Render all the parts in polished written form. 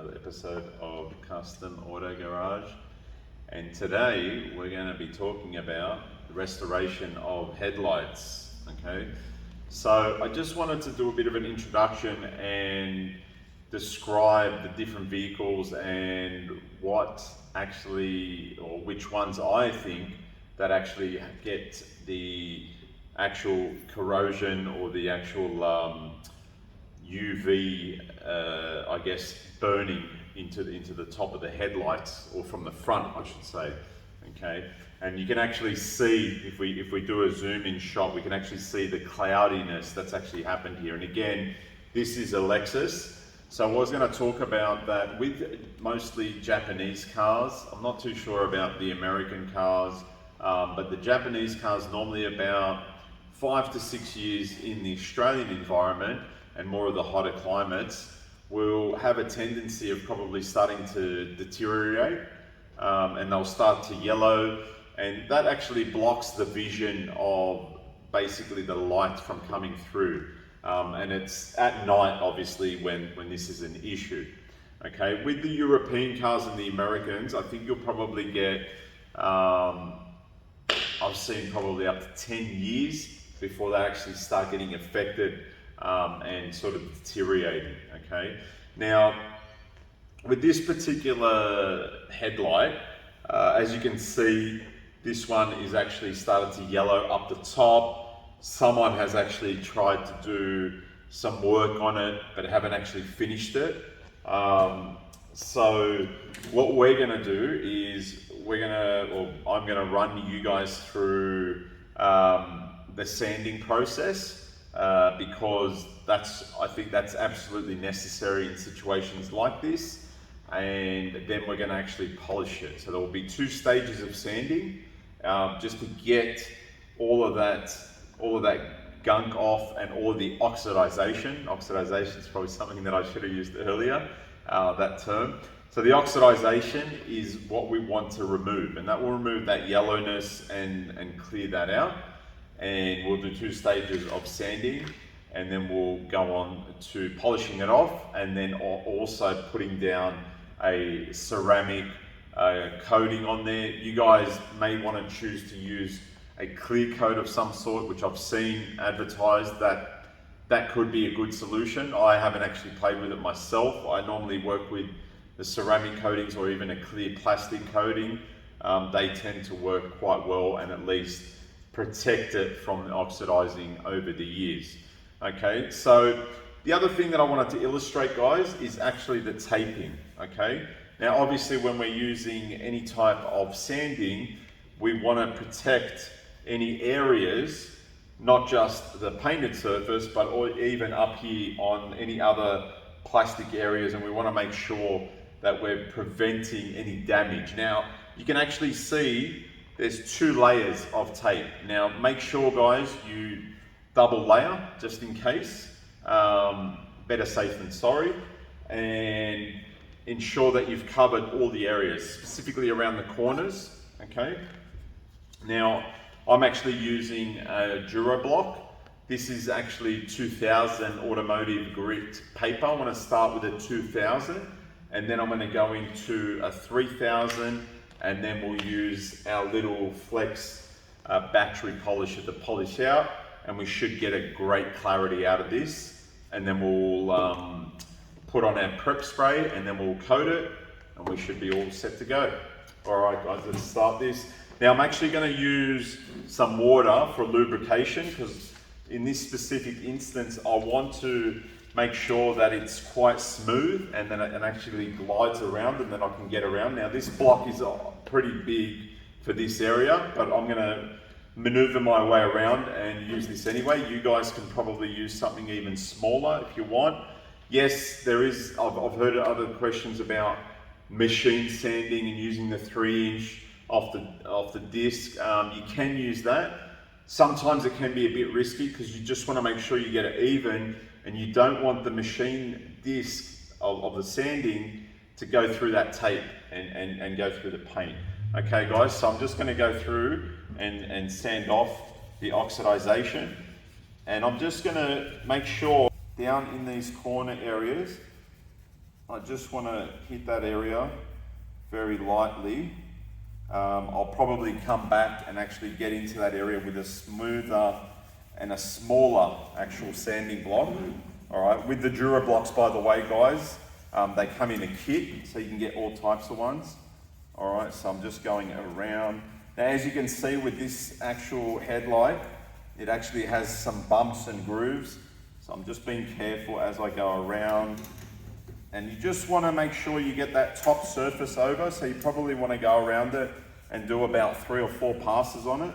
another episode of Custom Auto Garage, and today we're going to be talking about the restoration of headlights. Okay, so I just wanted to do a bit of an introduction and describe the different vehicles and what actually, or which ones I think that actually get the actual corrosion or the actual UV, I guess, burning into the top of the headlights, or from the front, I should say. Okay, and you can actually see, if we do a zoom in shot, we can actually see the cloudiness that's actually happened here. And again, this is a Lexus. So I was going to talk about that with mostly Japanese cars. I'm not too sure about the American cars, but the Japanese cars normally about 5 to 6 years in the Australian environment and more of the hotter climates will have a tendency of probably starting to deteriorate, and they'll start to yellow, and that actually blocks the vision of basically the light from coming through. And it's at night, obviously, when this is an issue. Okay, with the European cars and the Americans, I think you'll probably get, I've seen probably up to 10 years before they actually start getting affected and sort of deteriorating. Okay, now with this particular headlight, as you can see, this one is actually started to yellow up the top. Someone has actually tried to do some work on it, but haven't actually finished it. So what we're gonna do is I'm gonna run you guys through the sanding process, because I think that's absolutely necessary in situations like this. And then we're going to actually polish it. So there will be 2 stages of sanding, just to get all of that gunk off and all of the oxidization. Oxidization is probably something that I should have used earlier, that term. So the oxidization is what we want to remove, and that will remove that yellowness and clear that out. And we'll do 2 stages of sanding, and then we'll go on to polishing it off, and then also putting down a ceramic coating on there. You guys may want to choose to use a clear coat of some sort, which I've seen advertised that could be a good solution. I haven't actually played with it myself. I normally work with the ceramic coatings or even a clear plastic coating. They tend to work quite well and at least protect it from oxidizing over the years. Okay, so the other thing that I wanted to illustrate, guys, is actually the taping. Okay, now obviously when we're using any type of sanding, we want to protect any areas, not just the painted surface, but even up here on any other plastic areas, and we want to make sure that we're preventing any damage. Now you can actually see there's 2 layers of tape. Now make sure, guys, you double layer just in case. Better safe than sorry. And ensure that you've covered all the areas, specifically around the corners. Okay. Now I'm actually using a Duro block. This is actually 2000 automotive grit paper. I want to start with a 2000, and then I'm going to go into a 3000. And then we'll use our little flex battery polisher to polish out, and we should get a great clarity out of this. And then we'll put on our prep spray, and then we'll coat it, and we should be all set to go. All right, guys, let's start this. Now I'm actually going to use some water for lubrication, because in this specific instance, I want to make sure that it's quite smooth, and then it actually glides around, and then I can get around. Now this block is pretty big for this area, but I'm going to maneuver my way around and use this anyway. You guys can probably use something even smaller if you want. Yes, there is, I've heard other questions about machine sanding and using the 3-inch off the disc. You can use that. Sometimes it can be a bit risky because you just want to make sure you get it even, and you don't want the machine disc of the sanding to go through that tape and go through the paint. Okay guys, so I'm just going to go through and sand off the oxidization, and I'm just going to make sure down in these corner areas I just want to hit that area very lightly. I'll probably come back and actually get into that area with a smoother and a smaller actual sanding block. All right, with the Dura blocks, by the way, guys, they come in a kit, so you can get all types of ones. All right, so I'm just going around. Now, as you can see with this actual headlight, it actually has some bumps and grooves. So I'm just being careful as I go around. And you just want to make sure you get that top surface over. So you probably want to go around it and do about 3 or 4 passes on it.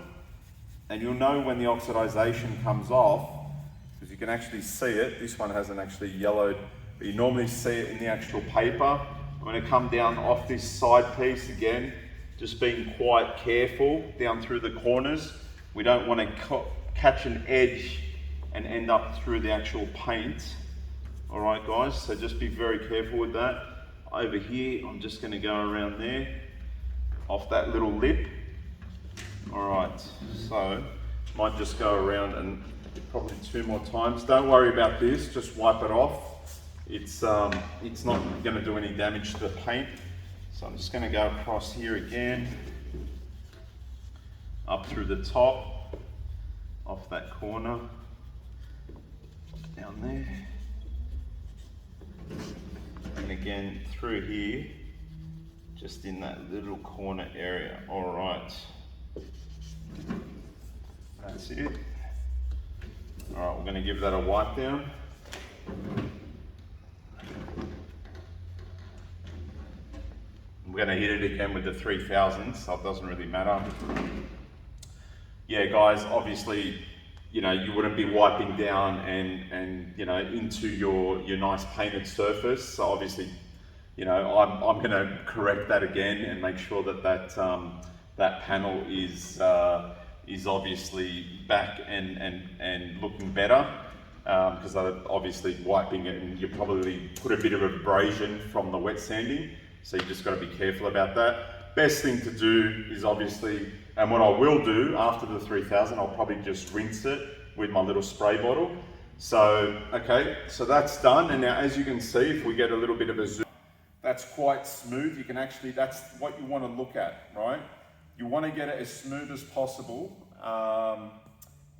And you'll know when the oxidization comes off, because you can actually see it. This one hasn't actually yellowed, but you normally see it in the actual paper. I'm going to come down off this side piece again, just being quite careful down through the corners. We don't want to catch an edge and end up through the actual paint. All right, guys, so just be very careful with that. Over here, I'm just going to go around there, off that little lip. All right, so might just go around and probably 2 more times. Don't worry about this, just wipe it off. It's not going to do any damage to the paint. So I'm just going to go across here again, up through the top, off that corner, down there, and again through here, just in that little corner area. All right, that's it. All right, we're going to give that a wipe down. We're going to hit it again with the 3000, so it doesn't really matter. Yeah, guys, obviously, you know, you wouldn't be wiping down and you know, into your nice painted surface. So obviously, you know, I'm going to correct that again and make sure that that panel is obviously back and looking better. Because obviously wiping it, and you probably put a bit of abrasion from the wet sanding. So you just got to be careful about that. Best thing to do is obviously, and what I will do after the 3000, I'll probably just rinse it with my little spray bottle. So, okay, so that's done. And now as you can see, if we get a little bit of a zoom, that's quite smooth. You can actually, that's what you want to look at, right? You want to get it as smooth as possible.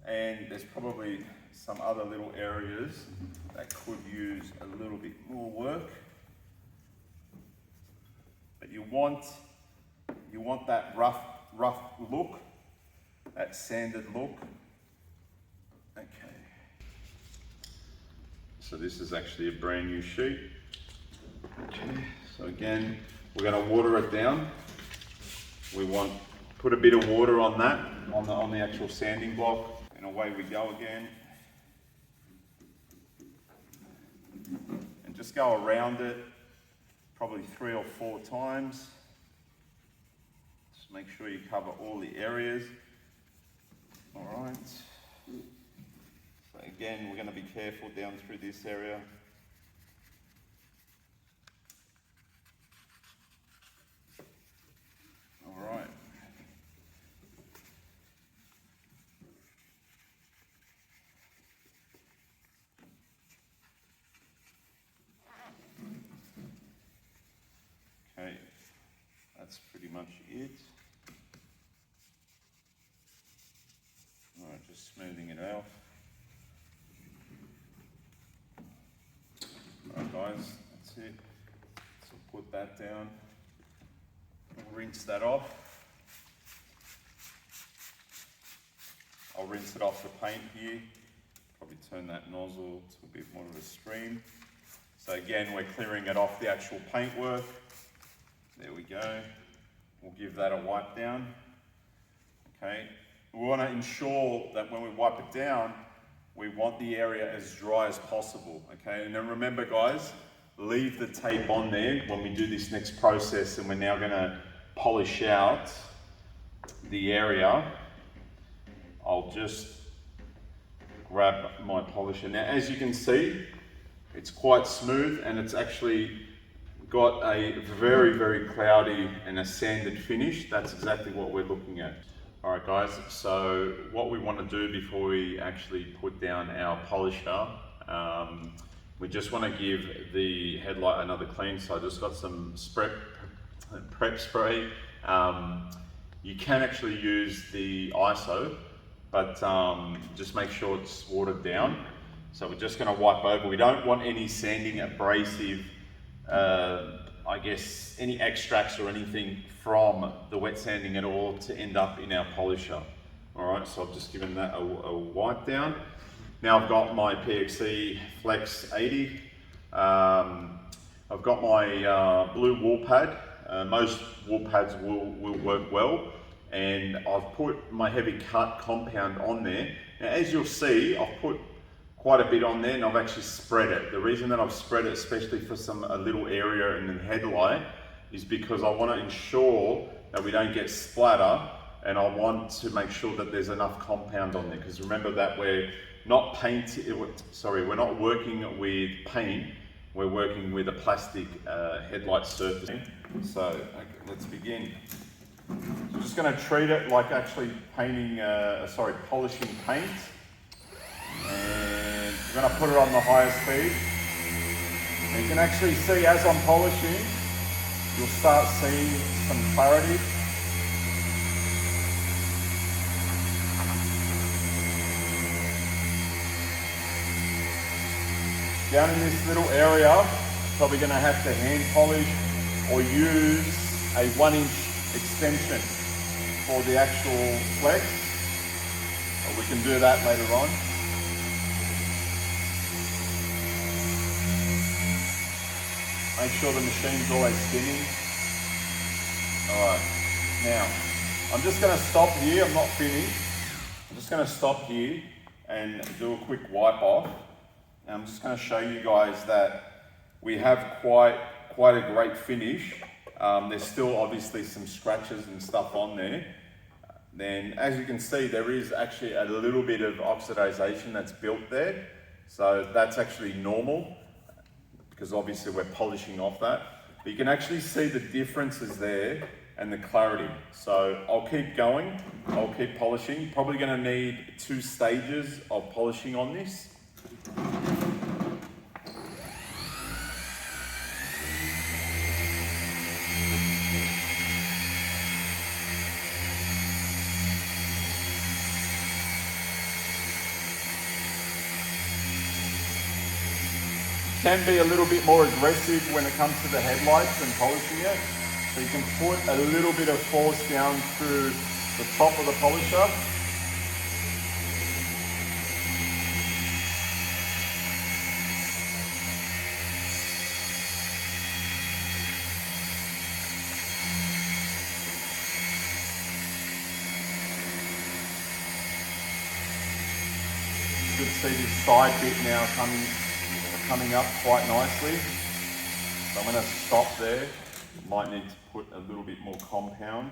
And there's probably some other little areas that could use a little bit more work. But you want that rough look, that sanded look. Okay. So this is actually a brand new sheet. Okay. So again, we're going to water it down. We want put a bit of water on that, on the actual sanding block, and away we go again. And just go around it. Probably 3 or 4 times. Just make sure you cover all the areas. All right. So again, we're going to be careful down through this area. All right. Okay, that's pretty much it. All right, just smoothing it out. All right, guys, that's it. So put that down. We'll rinse that off. I'll rinse it off the paint here. Probably turn that nozzle to a bit more of a stream. So again, we're clearing it off the actual paintwork. There we go. We'll give that a wipe down. Okay. We want to ensure that when we wipe it down, we want the area as dry as possible. Okay. And then remember, guys, leave the tape on there when we do this next process, and we're now going to polish out the area. I'll just grab my polisher. Now, as you can see, it's quite smooth, and it's actually got a very, very cloudy and a sanded finish. That's exactly what we're looking at. All right, guys, so what we want to do before we actually put down our polisher we just want to give the headlight another clean. So I just got some prep spray. You can actually use the ISO, but just make sure it's watered down. So we're just going to wipe over. We don't want any sanding abrasive, I guess, any extracts or anything from the wet sanding at all to end up in our polisher. All right, so I've just given that a wipe down. Now I've got my PXE Flex 80. I've got my blue wool pad. Most wool pads will work well. And I've put my heavy cut compound on there. Now as you'll see, I've put quite a bit on there and I've actually spread it. The reason that I've spread it, especially for a little area in the headlight, is because I want to ensure that we don't get splatter, and I want to make sure that there's enough compound on there, because remember that we're not we're not working with paint, we're working with a plastic headlight surface. So okay, let's begin. So I'm just going to treat it like actually polishing paint, and I'm going to put it on the highest speed. And you can actually see as I'm polishing, you'll start seeing some clarity. Down in this little area, probably going to have to hand polish or use a 1-inch extension for the actual flex. Or we can do that later on. Make sure the machine's always spinning. Alright, now I'm just going to stop here, I'm not finished. I'm just going to stop here and do a quick wipe off. And I'm just going to show you guys that we have quite a great finish. There's still obviously some scratches and stuff on there. Then as you can see, there is actually a little bit of oxidization that's built there. So that's actually normal, because obviously we're polishing off that. But you can actually see the differences there and the clarity. So I'll keep going, I'll keep polishing. Probably going to need 2 stages of polishing on this. Can be a little bit more aggressive when it comes to the headlights and polishing it. So you can put a little bit of force down through the top of the polisher. You can see this side bit now coming up quite nicely. So I'm going to stop there. Might need to put a little bit more compound.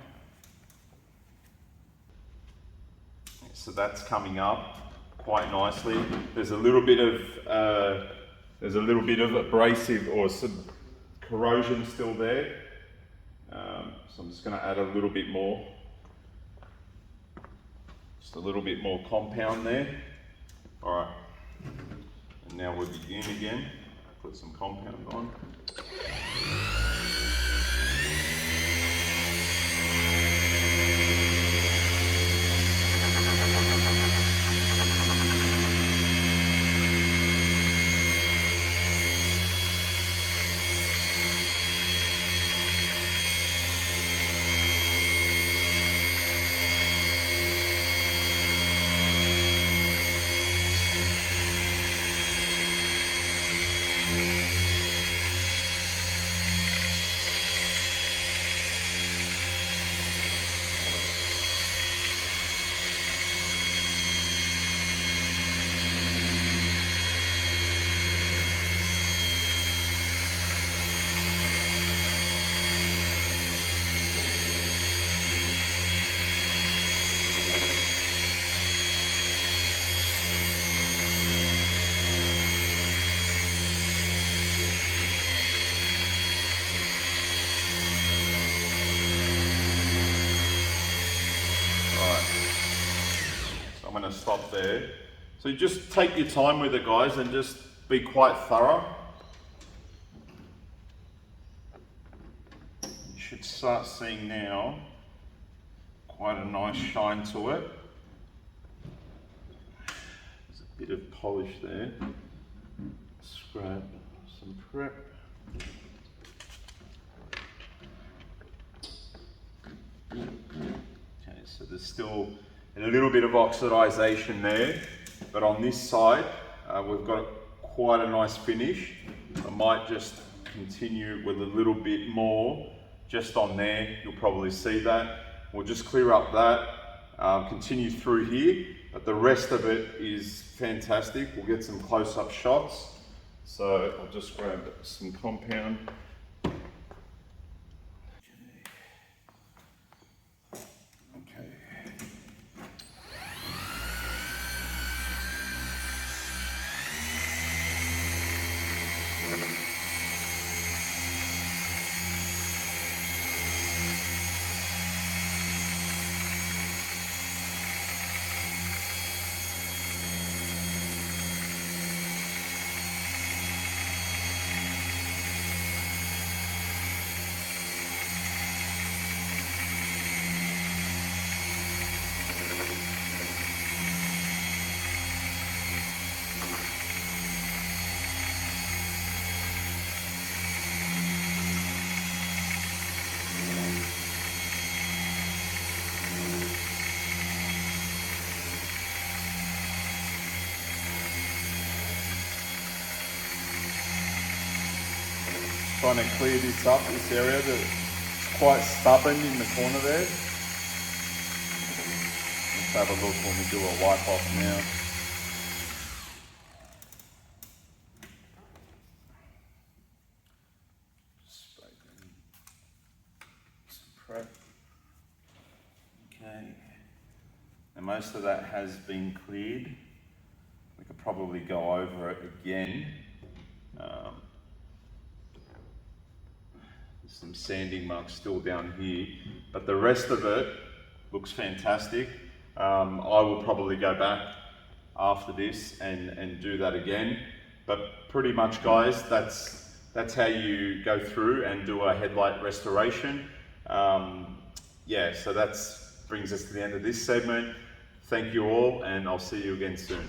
So that's coming up quite nicely. There's a little bit of abrasive or some corrosion still there. So I'm just going to add a little bit more. Just a little bit more compound there. All right. And now we'll begin again. Put some compound on. I'm going to stop there. So you just take your time with it, guys, and just be quite thorough. You should start seeing now quite a nice shine to it. There's a bit of polish there. Let's grab some prep. Okay, so there's still a little bit of oxidization there, but on this side we've got quite a nice finish. I might just continue with a little bit more just on there. You'll probably see that. We'll just clear up that, continue through here, but the rest of it is fantastic. We'll get some close-up shots. So I'll just grab some compound. Trying to clear this up, this area that's quite stubborn in the corner there. Let's have a look when we do a wipe off now. Spray in some prep. Okay. And most of that has been cleared. We could probably go over it again. Some sanding marks still down here, but the rest of it looks fantastic. I will probably go back after this and do that again, but pretty much, guys, that's how you go through and do a headlight restoration. Yeah, so that brings us to the end of this segment. Thank you all, and I'll see you again soon.